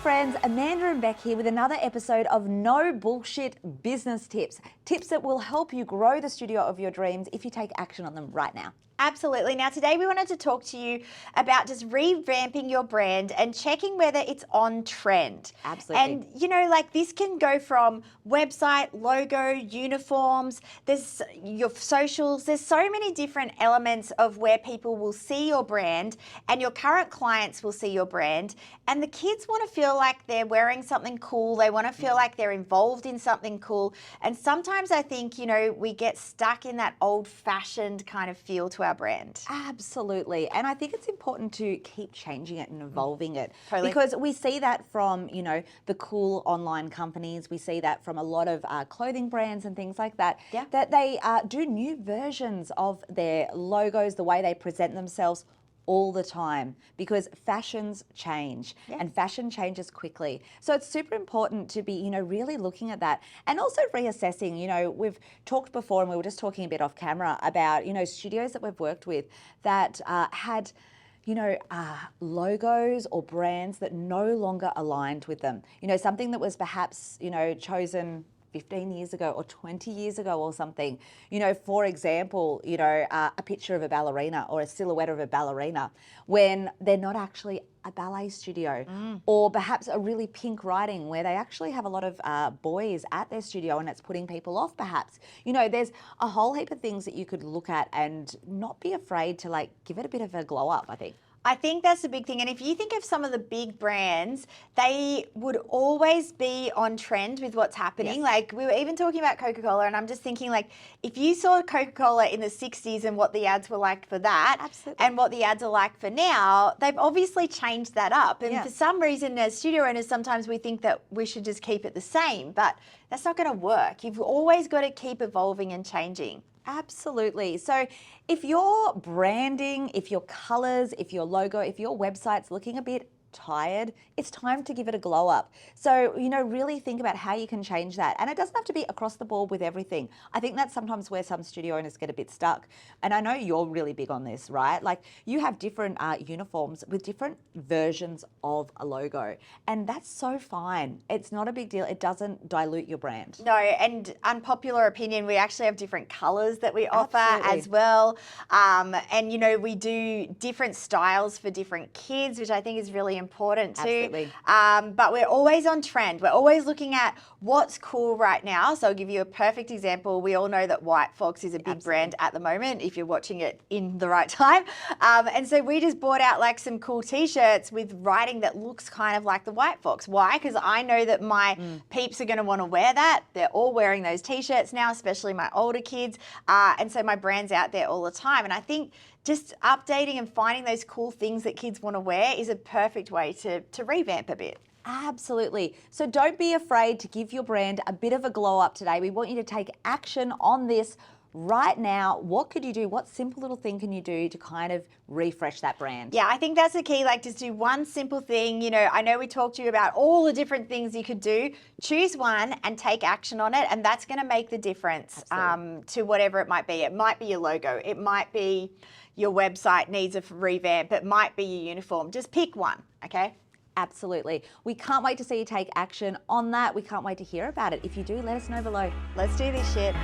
friends, Amanda and Beck here with another episode of No Bullshit Business Tips. Tips that will help you grow the studio of your dreams if you take action on them right now. Absolutely. Now, today we wanted to talk to you about just revamping your brand and checking whether it's on trend. Absolutely. And, you know, like this can go from website, logo, uniforms, there's your socials, there's so many different elements of where people will see your brand and your current clients will see your brand. And the kids want to feel like they're wearing something cool. They want to feel like they're involved in something cool. And sometimes I think, you know, we get stuck in that old-fashioned kind of feel to our brand. Absolutely. And I think it's important to keep changing it and evolving it. Totally. Because we see that from, you know, the cool online companies. We see that from a lot of clothing brands and things like that. Yeah. That they do new versions of their logos, the way they present themselves all the time, because fashions change and fashion changes quickly. So it's super important to be, you know, really looking at that and also reassessing. You know, we've talked before and we were just talking a bit off camera about, you know, studios that we've worked with that had, you know, logos or brands that no longer aligned with them. You know, something that was perhaps, you know, chosen 15 years ago or 20 years ago or something. You know, for example, you know, a picture of a ballerina or a silhouette of a ballerina when they're not actually a ballet studio, or perhaps a really pink writing where they actually have a lot of boys at their studio and it's putting people off perhaps. You know, there's a whole heap of things that you could look at and not be afraid to like give it a bit of a glow up, I think. I think that's the big thing. And if you think of some of the big brands, they would always be on trend with what's happening. Yes. Like we were even talking about Coca-Cola, and I'm just thinking like if you saw Coca-Cola in the 60s and what the ads were like for that, Absolutely. and what the ads are like for now, they've obviously changed that up. And Yeah. for some reason, as studio owners, sometimes we think that we should just keep it the same, but that's not going to work. You've always got to keep evolving and changing. Absolutely. So if your branding, if your colors, if your logo, if your website's looking a bit tired, it's time to give it a glow up. So, you know, really think about how you can change that. And it doesn't have to be across the board with everything. I think that's sometimes where some studio owners get a bit stuck. And I know you're really big on this, right? Like you have different uniforms with different versions of a logo. And that's so fine. It's not a big deal. It doesn't dilute your brand. No, and unpopular opinion, we actually have different colors that we offer Absolutely. as well. And, you know, we do different styles for different kids, which I think is really important too. Absolutely. But we're always on trend. We're always looking at what's cool right now. So I'll give you a perfect example. We all know that White Fox is a big brand at the moment, if you're watching it in the right time. And so we just bought out like some cool t-shirts with writing that looks kind of like the White Fox. Why? Because I know that my peeps are going to want to wear that. They're all wearing those t-shirts now, especially my older kids. And so my brand's out there all the time. And I think just updating and finding those cool things that kids want to wear is a perfect way to revamp a bit. Absolutely. So don't be afraid to give your brand a bit of a glow up today. We want you to take action on this right now. What could you do? What simple little thing can you do to kind of refresh that brand? Yeah, I think that's the key. Like just do one simple thing. You know, I know we talked to you about all the different things you could do. Choose one and take action on it. And that's going to make the difference to whatever it might be. It might be your logo. It might be your website needs a revamp. It might be your uniform. Just pick one, okay? Absolutely. We can't wait to see you take action on that. We can't wait to hear about it. If you do, let us know below. Let's do this shit.